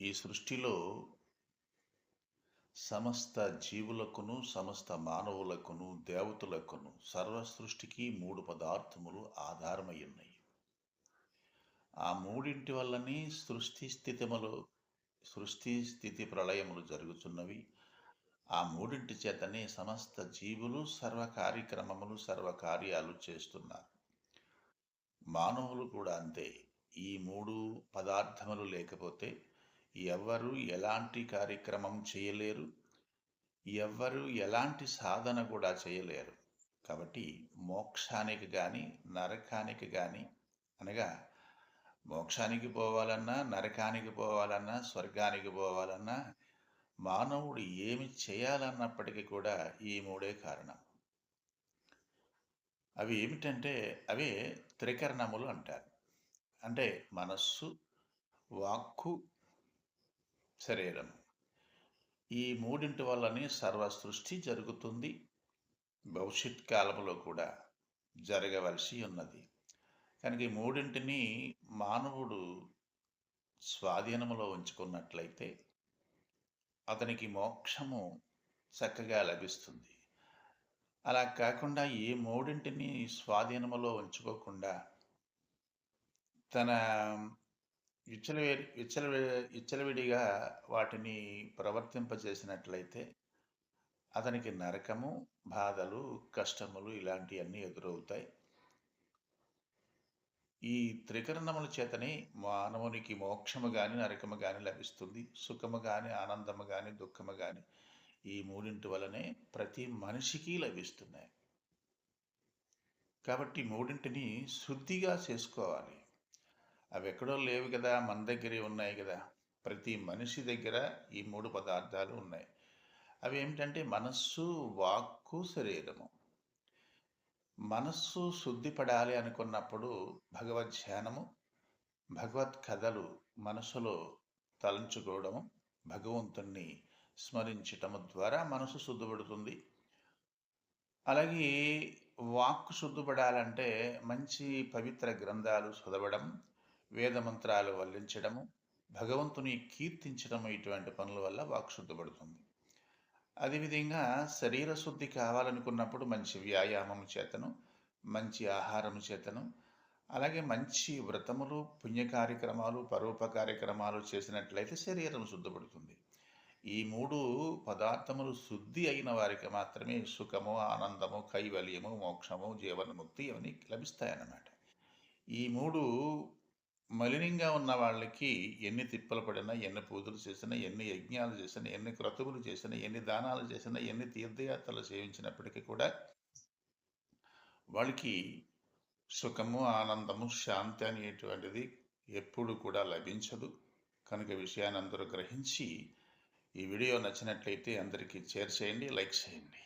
ఈ సృష్టిలో సమస్త జీవులకును, సమస్త మానవులకును, దేవతలకును, సర్వ సృష్టికి 3 పదార్థములు ఆధారమయ్యున్నయి. ఆ మూడింటి వల్లనే సృష్టి, స్థితి, ప్రళయములు జరుగుచున్నవి. ఆ మూడింటి చేతనే సమస్త జీవులు సర్వ కార్యక్రమములు, సర్వ కార్యాలు చేస్తున్నారు. మానవులు కూడా అంతే. ఈ 3 పదార్థములు లేకపోతే ఎవ్వరు ఎలాంటి కార్యక్రమం చేయలేరు. ఎవ్వరు ఎలాంటి సాధన కూడా చేయలేరు. కాబట్టి మోక్షానికి గాని, నరకానికి గాని అనగా మోక్షానికి పోవాలన్నా, నరకానికి పోవాలన్నా, స్వర్గానికి పోవాలన్నా మానవుడు ఏమి చేయాలన్నప్పటికీ కూడా ఈ మూడే కారణం. అవి ఏమిటంటే అవే త్రికరణములు అంటారు. అంటే మనస్సు, వాక్కు, శరీరం. ఈ మూడింటి వల్లనే సర్వ సృష్టి జరుగుతుంది. భవిష్యత్ కాలంలో కూడా జరగవలసి ఉన్నది. కనుక ఈ మూడింటిని మానవుడు స్వాధీనములో ఉంచుకున్నట్లయితే అతనికి మోక్షము చక్కగా లభిస్తుంది. అలా కాకుండా ఈ మూడింటిని స్వాధీనములో ఉంచుకోకుండా తన విచ్చలవిడిగా వాటిని ప్రవర్తింపజేసినట్లయితే అతనికి నరకము, బాధలు, కష్టములు ఇలాంటివన్నీ ఎదురవుతాయి. ఈ త్రికరణముల చేతనే మానవునికి మోక్షము గాని, నరకము గాని లభిస్తుంది. సుఖము గాని, ఆనందము గాని, దుఃఖము గాని ఈ మూడింటి వలనే ప్రతి మనిషికి లభిస్తున్నాయి. కాబట్టి మూడింటిని శుద్ధిగా చేసుకోవాలి. అవి ఎక్కడో లేవు కదా, మన దగ్గరే ఉన్నాయి కదా. ప్రతి మనిషి దగ్గర ఈ 3 పదార్థాలు ఉన్నాయి. అవి ఏమిటంటే మనస్సు, వాక్కు, శరీరము. మనస్సు శుద్ధిపడాలి అనుకున్నప్పుడు భగవద్ ధ్యానము, భగవత్ కథలు మనసులో తలంచుకోవడము, భగవంతుణ్ణి స్మరించటము ద్వారా మనసు శుద్ధపడుతుంది. అలాగే వాక్కు శుద్ధపడాలంటే మంచి పవిత్ర గ్రంథాలు చదవడం, వేదమంత్రాలు వల్లించడము, భగవంతుని కీర్తించడం ఇటువంటి పనుల వల్ల వాక్కు శుద్ధపడుతుంది. అదేవిధంగా శరీర శుద్ధి కావాలనుకున్నప్పుడు మంచి వ్యాయామం చేతను, మంచి ఆహారం చేతను, అలాగే మంచి వ్రతములు, పుణ్య కార్యక్రమాలు, పరోప కార్యక్రమాలు చేసినట్లయితే శరీరం శుద్ధపడుతుంది. ఈ 3 పదార్థములు శుద్ధి అయిన వారికి మాత్రమే సుఖము, ఆనందము, కైవల్యము, మోక్షము, జీవన్ముక్తి ఇవన్నీ లభిస్తాయన్నమాట. ఈ 3 మలినంగా ఉన్న వాళ్ళకి ఎన్ని తిప్పలు పడినా, ఎన్ని పూజలు చేసినా, ఎన్ని యజ్ఞాలు చేసినా, ఎన్ని క్రతువులు చేసినా, ఎన్ని దానాలు చేసినా, ఎన్ని తీర్థయాత్రలు సేవించినప్పటికీ కూడా వాళ్ళకి సుఖము, ఆనందము, శాంతి అనేటువంటిది ఎప్పుడు కూడా లభించదు. కనుక విషయాన్ని అందరూ గ్రహించి ఈ వీడియో నచ్చినట్లయితే అందరికీ షేర్ చేయండి, లైక్ చేయండి.